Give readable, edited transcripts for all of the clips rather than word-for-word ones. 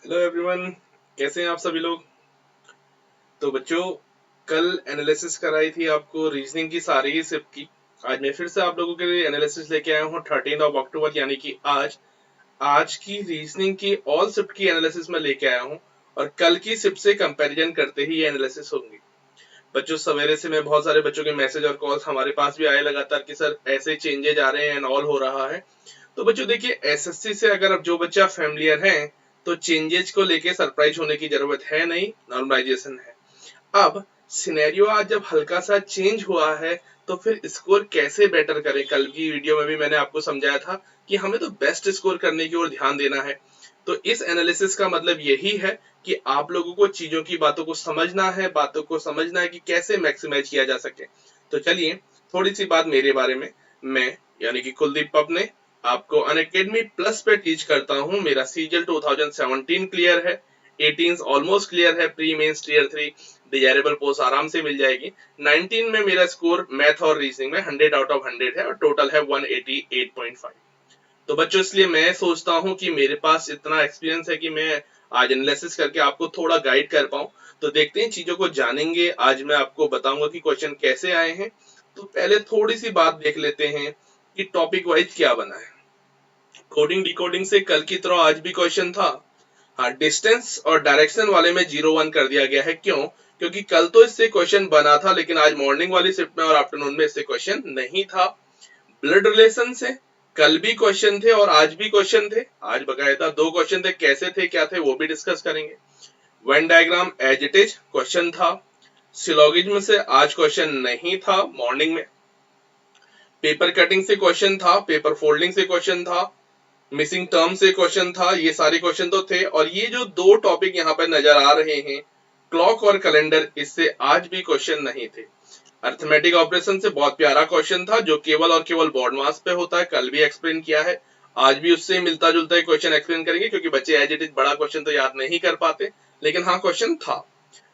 Hello everyone, कैसे हैं आप सभी लोग। तो बच्चों, कल एनालिसिस कराई थी आपको रीजनिंग की सारी ही शिफ्ट की। आज मैं फिर से आप लोगों के लिए एनालिसिस लेके आया हूँ 13 अक्टूबर यानी कि आज आज की रीजनिंग की ऑल शिफ्ट की एनालिसिस में लेके आया हूँ। और कल की शिफ्ट से कंपैरिजन करते ही ये एनालिसिस होंगी। बच्चों, सवेरे से मैं बहुत सारे बच्चों के मैसेज और कॉल्स हमारे पास भी आए लगातार कि सर ऐसे चेंजेज आ रहे हैं एंड ऑल हो रहा है। तो बच्चों देखिए, एसएससी से अगर अब जो बच्चा फैमिलियर है तो चेंजेस को लेके सरप्राइज होने की जरूरत है नहीं, नॉर्मलाइजेशन है। अब सिनेरियो आज जब हल्का सा चेंज हुआ है तो फिर स्कोर कैसे बेटर करें। कल की वीडियो में भी मैंने आपको समझाया था कि हमें तो बेस्ट स्कोर करने की ओर ध्यान देना है। तो इस एनालिसिस का मतलब यही है कि आप लोगों को चीजों की बातों को समझना है, बातों को समझना है कि कैसे मैक्सिमाइज किया जा सके। तो चलिए, थोड़ी सी बात मेरे बारे में। मैं यानी कि कुलदीप पपने आपको अनअकैडमी प्लस पे टीच करता हूँ। मेरा सीजल 2017 क्लियर है, 18 ऑलमोस्ट क्लियर है, pre mains tier 3 desirable post आराम से मिल जाएगी। 19 में मेरा स्कोर मैथ और रीजनिंग में 100 आउट ऑफ 100 है और टोटल है 188.5। तो बच्चों, इसलिए मैं सोचता हूँ कि मेरे पास इतना एक्सपीरियंस है कि मैं आज एनालिसिस करके आपको थोड़ा गाइड कर पाऊँ। तो देखते हैं, चीजों को जानेंगे। आज मैं आपको बताऊंगा कि क्वेश्चन कैसे आए हैं। तो पहले थोड़ी सी बात देख लेते हैं कि टॉपिक वाइज क्या बना है। कोडिंग डिकोडिंग से कल की तरह आज भी क्वेश्चन था। हाँ, डिस्टेंस और डायरेक्शन वाले में 0-1 कर दिया गया है। क्यों? क्योंकि कल तो इससे क्वेश्चन बना था, लेकिन आज मॉर्निंग वाली शिफ्ट में और आफ्टरनून में इससे क्वेश्चन नहीं था। ब्लड रिलेशन से कल भी क्वेश्चन थे और आज भी क्वेश्चन थे। आज बकायदा 2 क्वेश्चन थे, कैसे थे क्या थे वो भी डिस्कस करेंगे। Venn diagram as it is question था। सिलोगिज्म से आज क्वेश्चन नहीं था मॉर्निंग में। पेपर कटिंग से क्वेश्चन था, पेपर फोल्डिंग से क्वेश्चन था, मिसिंग टर्म से क्वेश्चन था। ये सारे क्वेश्चन तो थे। और ये जो 2 टॉपिक यहाँ पर नजर आ रहे हैं, क्लॉक और कैलेंडर, इससे आज भी क्वेश्चन नहीं थे। अर्थमेटिक ऑपरेशन से बहुत प्यारा क्वेश्चन था जो केवल और केवल बोर्ड मास पे होता है, कल भी एक्सप्लेन किया है। आज भी उससे मिलता जुलता एक क्वेश्चन एक्सप्लेन करेंगे, क्योंकि बच्चे एज इट इज बड़ा क्वेश्चन तो याद नहीं कर पाते, लेकिन हाँ क्वेश्चन था।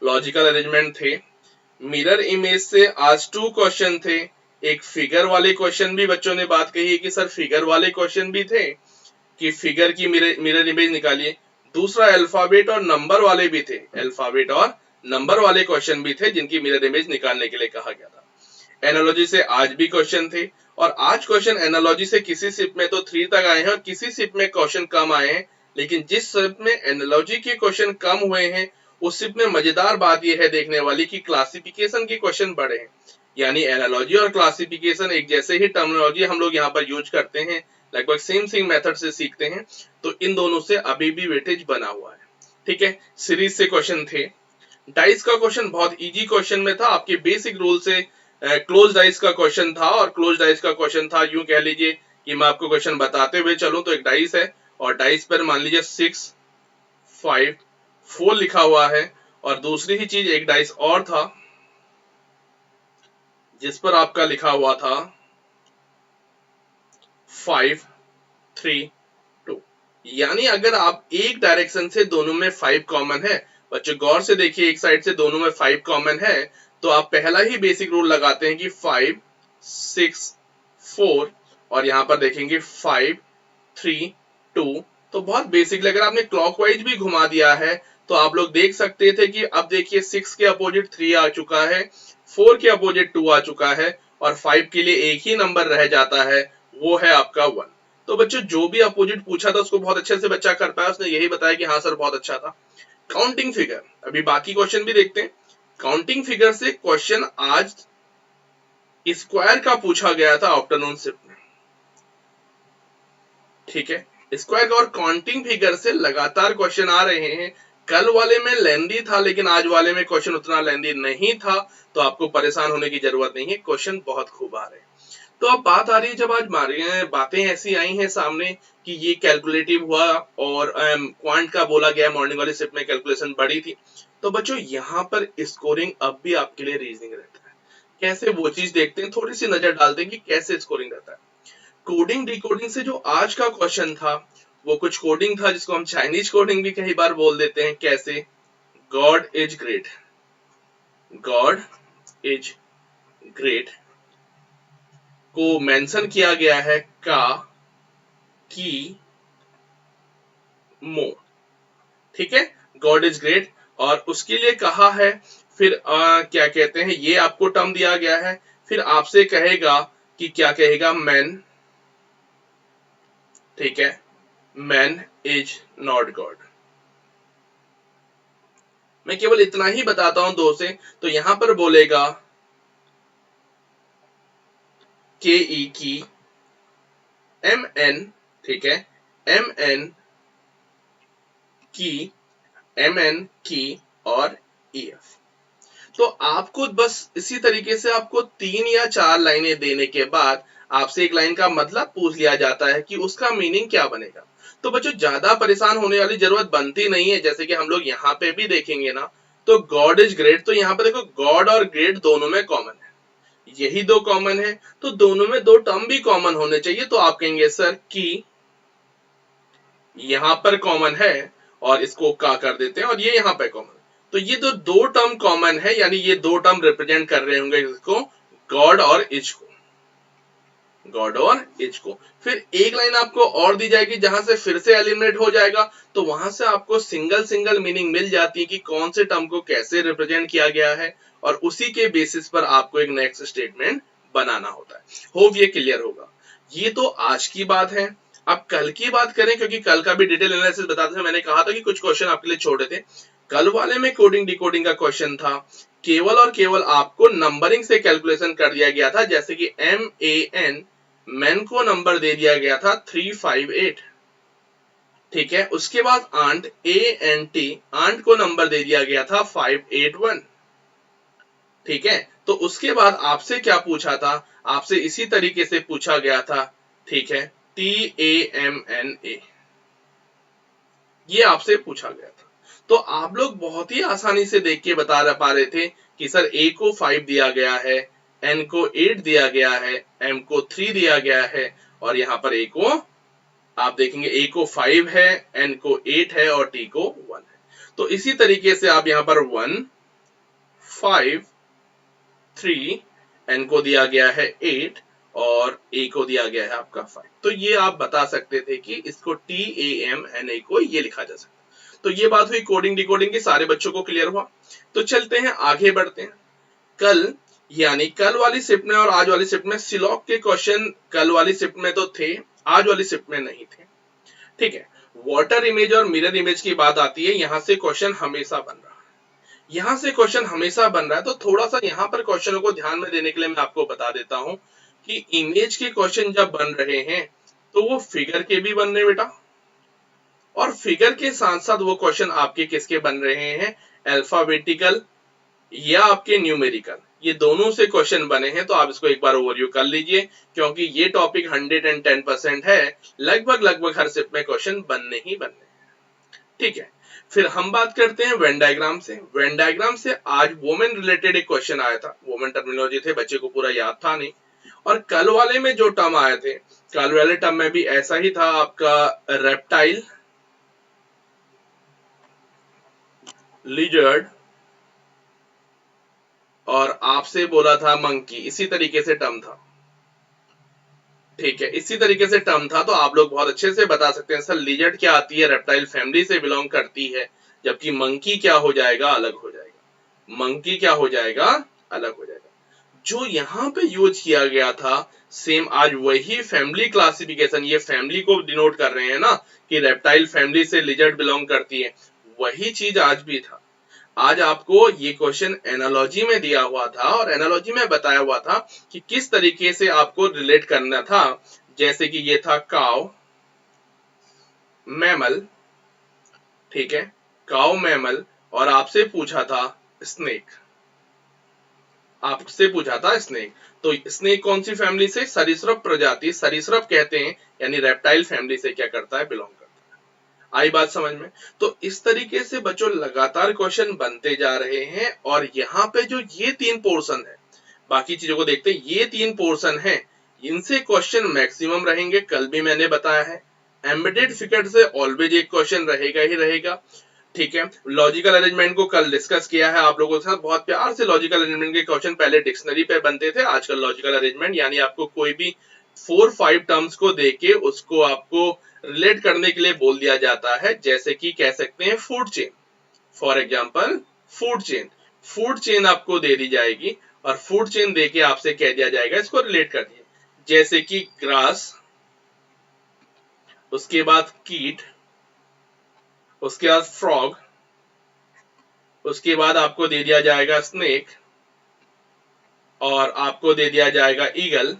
लॉजिकल अरेंजमेंट थे। मिरर इमेज से आज 2 क्वेश्चन थे। एक फिगर वाले क्वेश्चन भी बच्चों ने बात कही है कि सर फिगर वाले क्वेश्चन भी थे कि फिगर की मिरर इमेज निकालिए। दूसरा अल्फाबेट और नंबर वाले भी थे, अल्फाबेट और नंबर वाले क्वेश्चन भी थे जिनकी मिरर इमेज निकालने के लिए कहा गया था। एनालॉजी से आज भी क्वेश्चन थे। और आज क्वेश्चन एनालॉजी से किसी शिप में तो 3 तक आए हैं और किसी शिप में क्वेश्चन कम आए हैं। लेकिन जिस शिप में एनालॉजी के क्वेश्चन कम हुए हैं, उस शिप में मजेदार बात यह है देखने वाली कि क्लासिफिकेशन के क्वेश्चन बढ़े हैं। यानी एनालॉजी और क्लासिफिकेशन एक जैसे ही टर्मिनोलॉजी हम लोग यहाँ पर यूज करते हैं, लगभग सेम सेम मेथड से सीखते हैं। तो इन दोनों से अभी भी वेटेज बना हुआ है। ठीक है, सीरीज से क्वेश्चन थे। डाइस का क्वेश्चन बहुत इजी क्वेश्चन में था, आपके बेसिक रूल से क्लोज डाइस का क्वेश्चन था। और क्लोज डाइस का क्वेश्चन था, यूं कह लीजिए कि मैं आपको क्वेश्चन बताते हुए चलूं तो एक डाइस है और डाइस पर मान लीजिए 6, 5, 4 लिखा हुआ है। और दूसरी ही चीज, एक डाइस और था जिस पर आपका लिखा हुआ था 5, 3, 2। यानी अगर आप एक डायरेक्शन से दोनों में 5 कॉमन है, बच्चों गौर से देखिए, एक साइड से दोनों में 5 कॉमन है, तो आप पहला ही बेसिक रूल लगाते हैं कि 5, 6, 4 और यहां पर देखेंगे 5, 3, 2। तो बहुत बेसिक, अगर आपने क्लॉकवाइज भी घुमा दिया है तो आप लोग देख सकते थे कि अब देखिए 6 के अपोजिट 3 आ चुका है, 4 के अपोजिट 2 आ चुका है और 5 के लिए एक ही नंबर रह जाता है, वो है आपका 1। तो बच्चों, जो भी अपोजिट पूछा था उसको बहुत अच्छे से बच्चा कर पाया, उसने यही बताया कि हाँ सर बहुत अच्छा था। काउंटिंग फिगर, अभी बाकी क्वेश्चन भी देखते हैं। काउंटिंग फिगर से क्वेश्चन आज स्क्वायर का पूछा गया था आफ्टरनून शिफ्ट में। ठीक है, स्क्वायर और काउंटिंग फिगर से लगातार क्वेश्चन आ रहे हैं। कल वाले में लेंदी था, लेकिन आज वाले में क्वेश्चन उतना लेंदी नहीं था। तो आपको परेशान होने की जरूरत नहीं है, क्वेश्चन बहुत खूब आ रहे हैं। तो अब बात आ रही है, जब आज बातें ऐसी आई हैं सामने कि ये कैलकुलेटिव हुआ और क्वांट का बोला गया, मॉर्निंग वाली शिफ्ट में कैलकुलेशन बड़ी थी। तो बच्चों, यहाँ पर स्कोरिंग अब भी आपके लिए रीजनिंग रहता है। कैसे, वो चीज देखते हैं, थोड़ी सी नजर डालते हैं कि कैसे स्कोरिंग रहता है। कोडिंग डिकोडिंग से जो आज का क्वेश्चन था, वो कुछ कोडिंग था जिसको हम चाइनीज कोडिंग भी कई बार बोल देते हैं। कैसे? God is great, God is great को मेंशन किया गया है का, की, मो। ठीक है, गॉड इज ग्रेट। और उसके लिए कहा है, फिर क्या कहते हैं, ये आपको टर्म दिया गया है, फिर आपसे कहेगा कि क्या कहेगा, मैन, ठीक है, मैन इज नॉट गॉड। मैं केवल इतना ही बताता हूं दो से, तो यहां पर बोलेगा के ई की, एम एन, ठीक है, एम एन की, एम एन की और ई एफ। तो आपको बस इसी तरीके से आपको 3 या 4 लाइनें देने के बाद आपसे एक लाइन का मतलब पूछ लिया जाता है कि उसका मीनिंग क्या बनेगा। तो बच्चों ज्यादा परेशान होने वाली जरूरत बनती नहीं है, जैसे कि हम लोग यहाँ पे भी देखेंगे ना, तो गॉड इज ग्रेट, तो यहाँ पे देखो गॉड और ग्रेट दोनों में कॉमन है, यही दो कॉमन है, तो दोनों में दो टर्म भी कॉमन होने चाहिए। तो आप कहेंगे सर कि यहां पर कॉमन है और इसको का कर देते हैं और ये यहां पे कॉमन, तो ये तो दो टर्म कॉमन है, यानी ये दो टर्म रिप्रेजेंट कर रहे होंगे इसको, गॉड और इज को, गॉड और इज को। फिर एक लाइन आपको और दी जाएगी जहां से फिर से एलिमिनेट हो जाएगा, तो वहां से आपको सिंगल सिंगल मीनिंग मिल जाती है कि कौन से टर्म को कैसे रिप्रेजेंट किया गया है, और उसी के बेसिस पर आपको एक नेक्स्ट स्टेटमेंट बनाना होता है। होप ये क्लियर होगा। ये तो आज की बात है। अब कल की बात करें, क्योंकि कल का भी डिटेल एनालिसिस बताते थे, मैंने कहा था कि कुछ क्वेश्चन आपके लिए छोड़े थे। कल वाले में कोडिंग डिकोडिंग का क्वेश्चन था, केवल और केवल आपको नंबरिंग से कैलकुलेशन कर दिया गया था, जैसे कि MAN, मैन को नंबर दे दिया गया था 358, ठीक है। उसके बाद आंट, ANT, आंट को नंबर दे दिया गया था 581, ठीक है। तो उसके बाद आपसे क्या पूछा था, आपसे इसी तरीके से पूछा गया था, ठीक है, TAMNA, ये आपसे पूछा गया था। तो आप लोग बहुत ही आसानी से देख के बता पा रहे थे कि सर A को 5 दिया गया है, N को 8 दिया गया है, M को 3 दिया गया है, और यहाँ पर A को आप देखेंगे A को 5 है, N को 8 है और T को 1 है। तो इसी तरीके से आप यहाँ पर 1, 5, 3, N को दिया गया है 8 और A को दिया गया है आपका 5। तो ये आप बता सकते थे कि इसको TAMNA को ये लिखा जा सकता है। तो ये बात हुई कोडिंग डिकोडिंग की, सारे बच्चों को क्लियर हुआ। तो चलते हैं आगे बढ़ते हैं। कल, यानी कल वाली शिफ्ट में और आज वाली शिफ्ट में सिलॉक के क्वेश्चन कल वाली शिफ्ट में तो थे, आज वाली शिफ्ट में नहीं थे, ठीक है। वाटर इमेज और मिरर इमेज की बात आती है, यहां से क्वेश्चन हमेशा बन रहा है, यहां से क्वेश्चन हमेशा बन रहा है। तो थोड़ा सा यहां पर क्वेश्चनों को ध्यान में देने के लिए मैं आपको बता देता हूं कि इमेज के क्वेश्चन जब बन रहे हैं तो वो फिगर के भी बन रहे बेटा, और फिगर के साथ साथ वो क्वेश्चन आपके किसके बन रहे हैं, अल्फाबेटिकल या आपके न्यूमेरिकल, ये दोनों से क्वेश्चन बने हैं। तो आप इसको एक बार ओवरव्यू कर लीजिए, क्योंकि ये टॉपिक 110% है, लगभग लगभग हर शिफ्ट में क्वेश्चन बनने ही बनने हैं, ठीक है। फिर हम बात करते हैं वेन डायग्राम से। वेन डायग्राम से आज वोमेन रिलेटेड एक क्वेश्चन आया था, वोमेन टर्मिनोलॉजी थे, बच्चे को पूरा याद था नहीं। और कल वाले में जो टर्म आए थे, कल वाले टर्म में भी ऐसा ही था आपका, रेप्टाइल, लिजर्ड, और आपसे बोला था मंकी, इसी तरीके से टर्म था, ठीक है, इसी तरीके से टर्म था। तो आप लोग बहुत अच्छे से बता सकते हैं सर लिजर्ड क्या आती है, रेप्टाइल फैमिली से बिलोंग करती है, जबकि मंकी क्या हो जाएगा, अलग हो जाएगा, मंकी क्या हो जाएगा, अलग हो जाएगा। जो यहाँ पे यूज किया गया था सेम आज वही फैमिली क्लासिफिकेशन, ये फैमिली को डिनोट कर रहे हैं ना कि रेप्टाइल फैमिली से लिजर्ड बिलोंग करती है, वही चीज आज भी था। आज आपको ये क्वेश्चन एनालॉजी में दिया हुआ था और एनालॉजी में बताया हुआ था कि किस तरीके से आपको रिलेट करना था, जैसे कि ये था काउ, मैमल, ठीक है, काउ मैमल, और आपसे पूछा था स्नेक, आपसे पूछा था स्नेक। तो स्नेक कौन सी फैमिली से, सरीसृप प्रजाति, सरीसृप कहते हैं, यानी रेप्टाइल फैमिली से क्या करता है, बिलोंग करता है। आई बात समझ में। तो इस तरीके से बच्चों लगातार क्वेश्चन बनते जा रहे हैं, और यहाँ पे जो ये 3 पोर्शन है, बाकी चीजों को देखते हैं, ये 3 पोर्शन है, इनसे क्वेश्चन मैक्सिमम रहेंगे, कल भी मैंने बताया है। एम्बेडेड फिगर से ऑलवेज एक क्वेश्चन रहेगा ही रहेगा, ठीक है। लॉजिकल अरेंजमेंट को कल डिस्कस किया है आप लोगों के साथ, बहुत प्यार से लॉजिकल अरेंजमेंट के क्वेश्चन पहले डिक्शनरी पे बनते थे, आजकल लॉजिकल अरेंजमेंट यानी आपको कोई भी 4-5 टर्म्स को देके उसको आपको रिलेट करने के लिए बोल दिया जाता है, जैसे कि कह सकते हैं food chain. For example food chain, food chain आपको दे दी जाएगी और फूड चेन देके आपसे कह दिया जाएगा इसको रिलेट कर दिए, जैसे कि ग्रास, उसके बाद कीट, उसके बाद फ्रॉग, उसके बाद आपको दे दिया जाएगा स्नेक और आपको दे दिया जाएगा ईगल,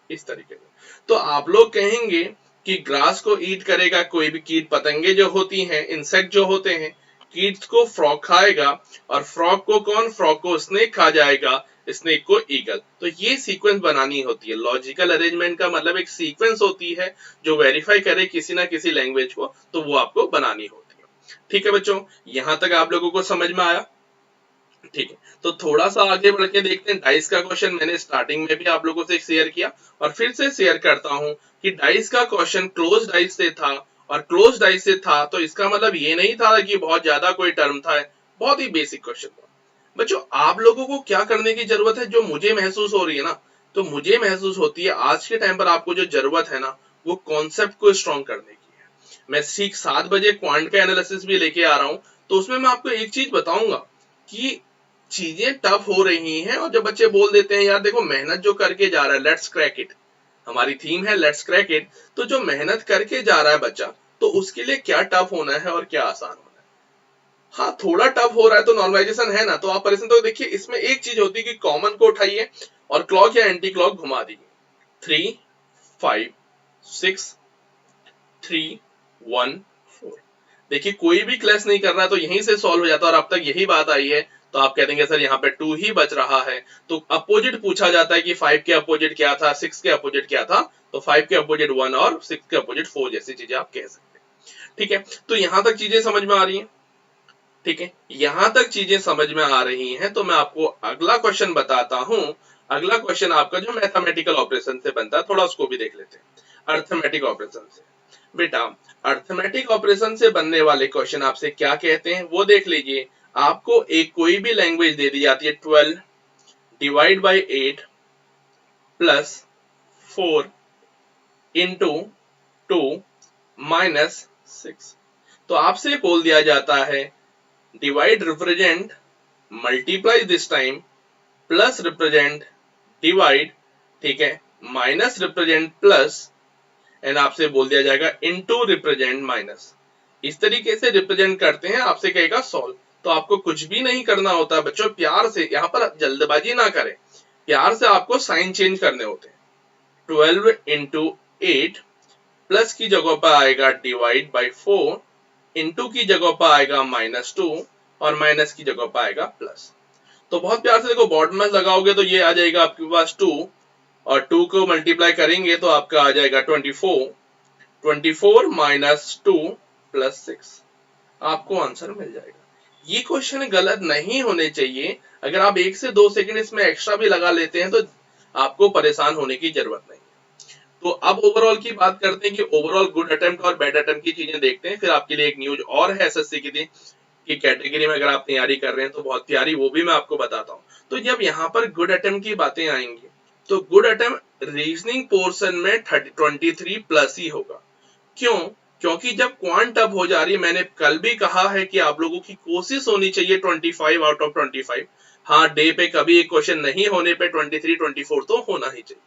इस तरीके से। तो आप लोग कहेंगे कि ग्रास को ईट करेगा कोई भी कीट पतंगे जो होती हैं, इंसेक्ट जो होते हैं, कीट को फ्रॉग खाएगा और फ्रॉग को कौन, फ्रॉग को स्नेक खा जाएगा, स्नेक को ईगल। तो ये सीक्वेंस बनानी होती है। लॉजिकल अरेंजमेंट का मतलब एक सीक्वेंस होती है जो वेरीफाई करे किसी ना किसी लैंग्वेज को, तो वो आपको बनानी होती है। ठीक है बच्चों, यहां तक आप लोगों को समझ में आया? ठीक है, तो थोड़ा सा आगे बढ़ के देखते हैं। डाइस का क्वेश्चन मैंने स्टार्टिंग में भी आप लोगों से शेयर किया और फिर से शेयर करता हूं कि डाइस का क्वेश्चन क्लोज डाइस से था, और क्लोज डाइस से था तो इसका मतलब ये नहीं था कि बहुत ज्यादा कोई टर्म था, बहुत ही बेसिक क्वेश्चन था। बच्चों आप लोगों को क्या करने की जरूरत है, जो मुझे महसूस हो रही है ना, तो मुझे महसूस होती है आज के टाइम पर आपको जो जरूरत है ना, वो कॉन्सेप्ट को स्ट्रॉन्ग करने की है। मैं ठीक 7 बजे क्वांट का एनालिसिस भी लेके आ रहा हूं, तो उसमें मैं आपको एक चीज बताऊंगा कि चीजें टफ हो रही हैं और जब बच्चे बोल देते हैं यार देखो मेहनत जो करके जा रहा है, लेट्स क्रैक इट, हमारी थीम है लेट्स क्रैक इट, तो जो मेहनत करके जा रहा है बच्चा, तो उसके लिए क्या टफ होना है और क्या आसान होना है। हाँ थोड़ा टफ हो रहा है तो नॉर्मलाइजेशन है ना, तो आप परेशान तो देखिए इसमें एक चीज होती है कि कॉमन को उठाइए और क्लॉक या एंटी क्लॉक घुमा दीजिए। 3 5 6 3 1 4। देखिए कोई भी क्लैश नहीं कर रहा है तो यहीं से सॉल्व हो जाता है, और अब तक यही बात आई है। तो आप कह देंगे सर यहाँ पे 2 ही बच रहा है, तो अपोजिट पूछा जाता है कि 5 के अपोजिट क्या था, 6 के अपोजिट क्या था, तो 5 के अपोजिट 1 और 6 के अपोजिट 4 जैसी चीजें आप कह सकते हैं। ठीक है, तो यहां तक चीजें समझ में आ रही हैं? ठीक है, यहां तक चीजें समझ में आ रही हैं, तो मैं आपको अगला क्वेश्चन बताता हूं। अगला क्वेश्चन आपका जो मैथमेटिकल ऑपरेशन से बनता है, थोड़ा उसको भी देख लेते हैं। अर्थमेटिक ऑपरेशन से बेटा, अर्थमेटिक ऑपरेशन से बनने वाले क्वेश्चन आपसे क्या कहते हैं वो देख लीजिए। आपको एक कोई भी लैंग्वेज दे दी जाती है, 12 divide by 8 plus 4 into 2 minus 6। तो आपसे बोल दिया जाता है divide represent, multiply this time, plus represent divide, ठीक है, माइनस रिप्रेजेंट प्लस, एंड आपसे बोल दिया जाएगा इनटू रिप्रेजेंट माइनस। इस तरीके से रिप्रेजेंट करते हैं, आपसे कहेगा सॉल्व। तो आपको कुछ भी नहीं करना होता बच्चों, प्यार से, यहाँ पर जल्दबाजी ना करें, प्यार से आपको साइन चेंज करने होते हैं। 12 इंटू 8 प्लस की जगह पर आएगा डिवाइड बाई 4, इंटू की जगह पर आएगा -2 और माइनस की जगह पर आएगा प्लस। तो बहुत प्यार से देखो, बॉटम में लगाओगे तो ये आ जाएगा आपके पास 2, और 2 को मल्टीप्लाई करेंगे तो आपका आ जाएगा 24, 24 माइनस 2 प्लस 6, आपको आंसर मिल जाएगा। ये क्वेश्चन गलत नहीं होने चाहिए। अगर आप 1 से 2 सेकंड इसमें एक्स्ट्रा भी लगा लेते हैं तो आपको परेशान होने की जरूरत नहीं। तो अब ओवरऑल की बात करते हैं कि ओवरऑल गुड अटेम्प्ट और बैड अटेम्प्ट की चीजें देखते हैं, फिर आपके लिए एक न्यूज और है एसएससी की कि कैटेगरी में अगर आप तैयारी कर रहे हैं तो बहुत प्यारी, वो भी मैं आपको बताता हूँ। तो जब यहाँ पर गुड अटेम्प्ट की बातें आएंगी तो गुड अटेम्प्ट रीजनिंग पोर्शन में 23 प्लस ही होगा। क्यों? क्योंकि जब क्वांट अप हो जा रही है, मैंने कल भी कहा है कि आप लोगों की कोशिश होनी चाहिए 25 आउट ऑफ 25। हाँ डे पे कभी एक क्वेश्चन नहीं होने पे 23 24 तो होना ही चाहिए,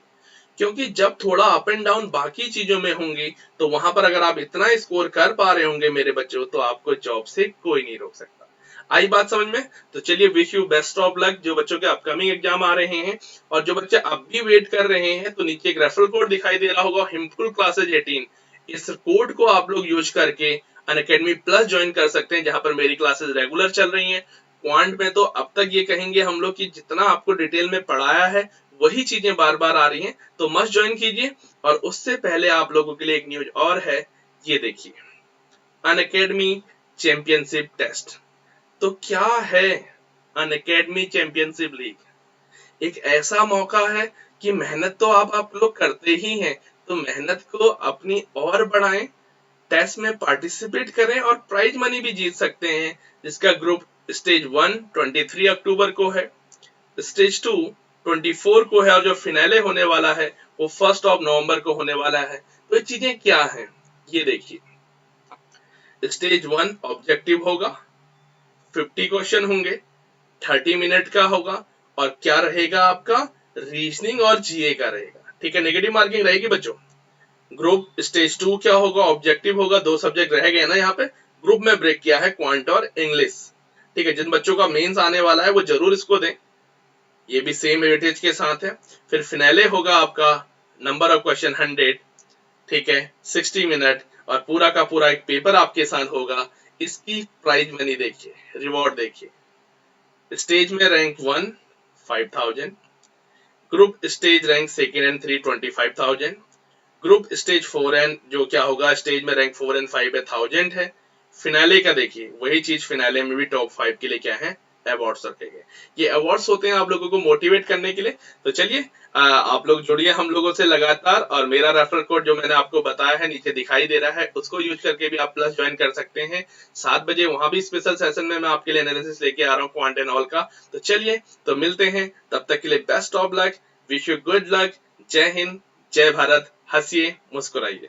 क्योंकि जब थोड़ा अप एंड डाउन बाकी चीजों में होंगी तो वहां पर अगर आप इतना स्कोर कर पा रहे होंगे मेरे बच्चों, तो आपको जॉब से कोई नहीं रोक सकता। आई बात समझ में? तो चलिए, wish you best of luck जो बच्चों के अपकमिंग एग्जाम आ रहे हैं, और जो बच्चे अब भी वेट कर रहे हैं तो नीचे एक रेफरल कोड दिखाई दे रहा होगा, हिमफुल क्लासेज 18। इस कोड को आप लोग यूज करके अनअकैडमी प्लस ज्वाइन कर सकते हैं, जहां पर मेरी क्लासेस रेगुलर चल रही हैं। क्वांट में तो अब तक ये कहेंगे हम लोग कि जितना आपको डिटेल में पढ़ाया है वही चीजें बार बार आ रही हैं, तो मस्ट ज्वाइन कीजिए। और उससे पहले आप लोगों के लिए एक न्यूज और है, ये देखिए, अनअकैडमी चैंपियनशिप टेस्ट। तो क्या है अनअकैडमी चैंपियनशिप लीग? एक ऐसा मौका है कि मेहनत तो आप लोग करते ही हैं, तो मेहनत को अपनी और बढ़ाएं, टेस्ट में पार्टिसिपेट करें और प्राइज मनी भी जीत सकते हैं, जिसका ग्रुप स्टेज 1 23 अक्टूबर को है, स्टेज 2 24 को है, और जो फिनाले होने वाला है वो 1 नवंबर को होने वाला है। तो ये चीजें क्या हैं, ये देखिए। स्टेज 1 ऑब्जेक्टिव होगा, 50 क्वेश्चन होंगे, 30 मिनट का होगा, और क्या रहेगा आपका, रीजनिंग और जीए का रहेगा। ठीक है, नेगेटिव मार्किंग रहेगी बच्चों। ग्रुप स्टेज 2 क्या होगा, ऑब्जेक्टिव होगा, 2 सब्जेक्ट रह गए ना यहाँ पे, ग्रुप में ब्रेक किया है, क्वांट और इंग्लिश। ठीक है, जिन बच्चों का मेंस आने वाला है वो जरूर इसको दें, ये भी सेम वेटेज के साथ है। फिर फिनाले होगा आपका, नंबर ऑफ क्वेश्चन 100, ठीक है, 60 मिनट, और पूरा का पूरा एक पेपर आपके साथ होगा। इसकी प्राइज मनी देखिए, रिवॉर्ड देखिए। स्टेज में rank 1 5000, group stage rank 2 and 3 25,000, group stage 4 and जो क्या होगा, स्टेज में रैंक 4 एंड 5 है 1000 है। फिनाले का देखिए, वही चीज फिनाले में भी टॉप 5 के लिए क्या है, अवार्ड्स रखेंगे। ये अवार्ड्स होते हैं आप लोगों को मोटिवेट करने के लिए। तो चलिए आप लोग जुड़िए हम लोगों से लगातार, और मेरा रेफरल कोड जो मैंने आपको बताया है नीचे दिखाई दे रहा है, उसको यूज करके भी आप प्लस ज्वाइन कर सकते हैं। 7 बजे वहां भी स्पेशल सेशन में मैं आपके लिए एनालिसिस लेके आ रहा हूँ क्वांट एंड ऑल का। तो चलिए, तो मिलते हैं, तब तक के लिए best of luck, wish you good luck. जय हिंद, जय भारत, हंसिए मुस्कुराइए।